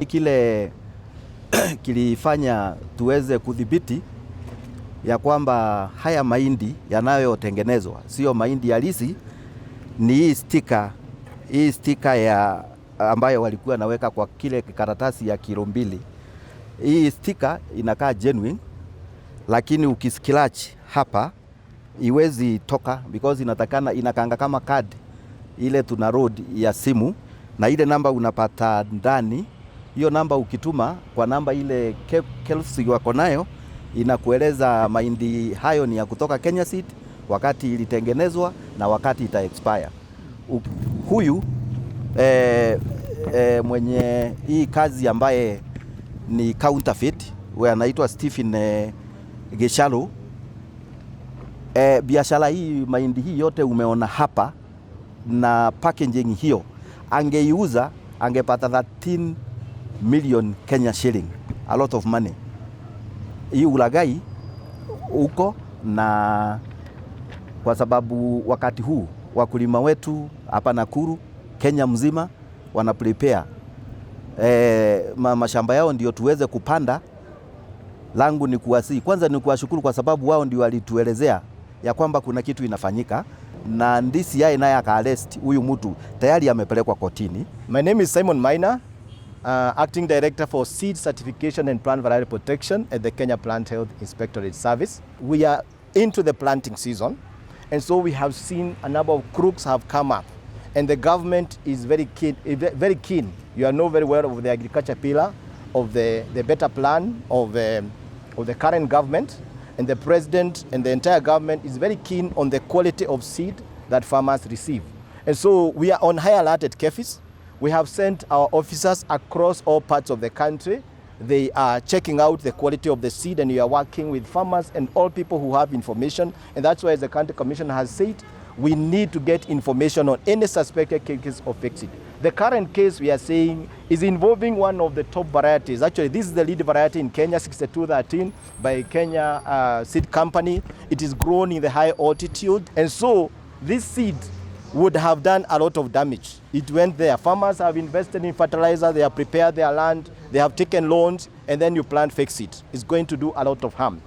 Kile kilifanya tuweze kudhibiti ya kwamba haya mahindi yanayotengenezwa sio mahindi halisi, ni hii stika ya ambayo walikuwa naweka kwa kile karatasi ya kilo 2. Hii stika inakaa genuine, lakini ukiscratch hapa iwezi toka because inakanga kama card ile tuna road ya simu, na ile namba unapata ndani. Hiyo namba ukituma kwa namba ile KELFS wako nayo, inakueleza mahindi hayo ni ya kutoka Kenya Seed, wakati ilitengenezwa na wakati ita expire. Huyu mwenye hii kazi ambaye ni counterfeit, anaitwa Stephen Geshalo. Biashara hii mahindi hii yote umeona hapa na packaging hiyo, angeiuza angepata 13 million Kenya shilling, a lot of money. Hii ulagai uko na, kwa sababu wakati huu wakulima wetu hapa Nakuru, Kenya mzima wana prepare mashamba yao ndio tuweze kupanda. Langu ni kwanza ni kuwashukuru kwa sababu wao ndio walituelezea ya kwamba kuna kitu inafanyika, na ndisi yeye naye akaarrest huyu mtu, tayari amepelekwa kotini. My name is Simon Maina, Acting Director for Seed Certification and Plant Variety Protection at the Kenya Plant Health Inspectorate Service. We are into the planting season, and so we have seen a number of crooks have come up, and the government is very keen. You are know very well of the agriculture pillar of the better plan of the current government, and the president and the entire government is very keen on the quality of seed that farmers receive. And so we are on high alert at KEFIS. We have sent our officers across all parts of the country. They are checking out the quality of the seed, and we are working with farmers and all people who have information. And that's why, as the county commissioner has said, we need to get information on any suspected cases of fake seed. The current case we are saying is involving one of the top varieties. Actually, this is the lead variety in Kenya, 6213, by Kenya Seed Company. It is grown in the high altitude, and so this seed would have done a lot of damage. It went there. Farmers have invested in fertilizer, they have prepared their land, they have taken loans, and then you plant fake seed. It's going to do a lot of harm.